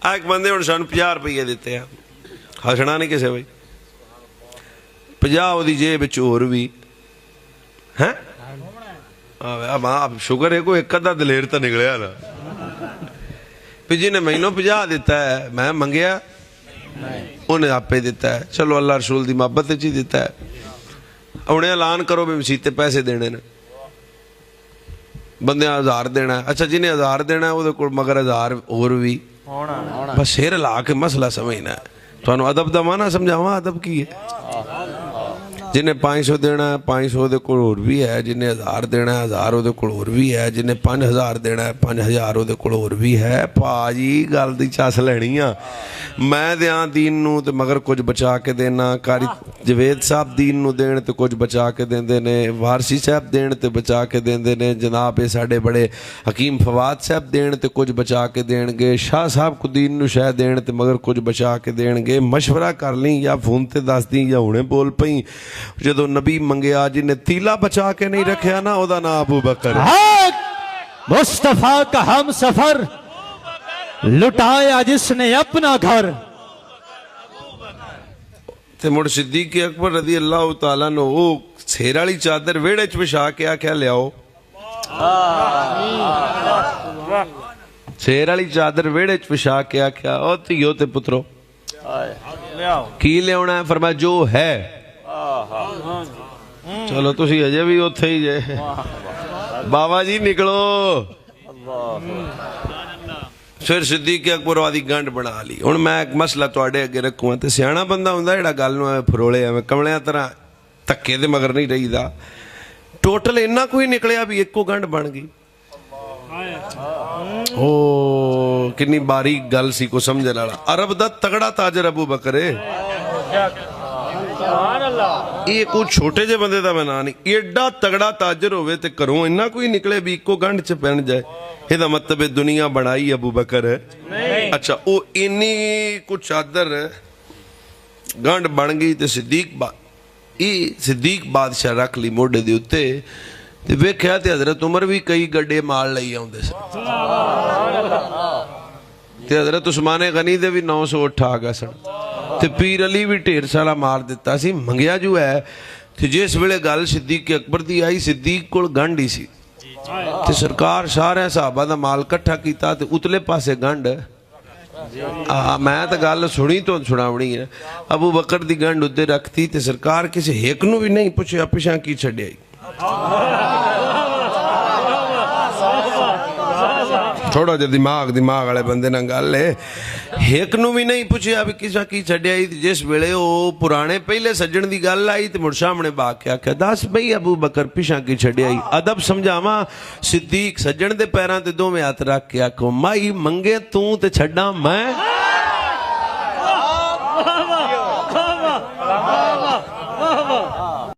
एक बंदे हुण सानूं 50 रुपये दिते आ, हसना नहीं किसे बई, 50 ओदी जेब विच होर भी हैं। शुक्र है कोई एक अद्धा दलेर तो निकलिया ना भी जिन्हें मैनू 50 दिता है, मैं मंगया उन्हें आपे दिता है। चलो अल्लाह रसूल की मुहब्बत ही दिता है। उन्हें ऐलान करो भी मसीते पैसे देने ने, बंदे 1000 देना है। अच्छा जिन्हें 1000 देना है वो मगर 1000 होर भी, बस सिर ला के मसला समझना है। तुहानू अदब दा माना समझावा, अदब की है। जिन्हें 500 देना है 500 दे कोल होर भी है, जिन्हें 1000 देना है 1000 ਉਹਦੇ ਕੋਲ होर भी है, जिन्हें 5000 देना है 5000 ਉਹਦੇ ਕੋਲ होर भी है। भाजी गल दी चस लैनी आ, मैं दियां दीन नू ते मगर कुछ बचा के देना। कारी जवेद साहब दीन नू देण ते कुछ बचा के देंदे ने, वारसी साहब देण ते बचा के देंदे ने, जनाब ये साडे बड़े हकीम फवाद साहब देण ते कुछ बचा के देणगे, शाह साहब को दीन नू शायद देण ते मगर कुछ बचा के देणगे। मशवरा कर ली या फोन ते दस दी या हुणे बोल पई। जदों नबी मंगया जिन्हें तीला बचा के नहीं रखा ना, ओदा नाम अबू बकर। मुस्तफा का हम सफर लुटाया जिसने अपना घर। ते मुड़ सिद्दीक अकबर रज़ी अल्लाह तआला नो वो सेर वाली चादर वेड़े च विछा के आख्या लियाओ। सेर वाली चादर वेड़े च विछा के आख्या ओ धीओ ते पुत्रो की लियाना है? फरमाया जो है। चलो तुसी अजे भी उत्थे ही जे, बाबा जी निकलो। फिर सिद्दीक अकबर आदि गंढ बना ली। हुण मैं एक मसला तुहाडे अगे रखूँ, ते सियाणा बंदा हुंदा जिहड़ा गल नूं एवें फरोले एवें कमलियां तरह धक्के दे मगर नहीं रहीदा। टोटल इन्ना कोई निकलिया भी एको गंढ बन गई। ओ कितनी बारीक गल सी को समझण वाला। अरब दा तगड़ा ताजर अबू बकर है, ये कोई छोटे जे बंदे दा बना नहीं। एडा तगड़ा ताजर होवे ते घरों इन्ना कोई निकले भी इको गंढ च पैन जाए, ਇਹਦਾ मतलब दुनिया बनाई अबू बकर है। अच्छा वो इन्नी कुछ चादर गंढ बन गई ते सिद्दीक बादशाह रख ली मोढे दे उत्ते ते वेख्या ते हजरत उमर भी कई गड्डे माल लई आउंदे सन ते हजरत उस्मान गनी दे भी 900 उठ आ गए सन ते पीर अली भी ढेर सारा मार दिता सी। मंगिया जो है ते जिस वेले गल सिद्दीक अकबर दी आई, सिद्दीक कोल गंढ ही सी ते सरकार सारे सहाबा दा माल इकट्ठा कीता ते उतले पासे गंढ। मैं तो गल सुनी तो सुनावनी है। अबू बकर दी गंढ उदे रखती ते सरकार किसी हिक नूं भी नहीं पुछया पिछा की छड्डिया। थोड़ा जिहा दिमाग वाले बंदे नाल गल है, हिक नूं भी नहीं पुछया भी किसा की छड्डिया। जिस वेले वो पुराने पहले सज्जण दी गल आई ते मुड़ सामने बाग के आख्या दस बई अबू बकर पिछा की छड्डिया। अदब समझावा। सिद्दीक सज्जण दे पैरां ते दोवें हत्थ रख के आखो माई मंगे तू ते छड्डा मैं।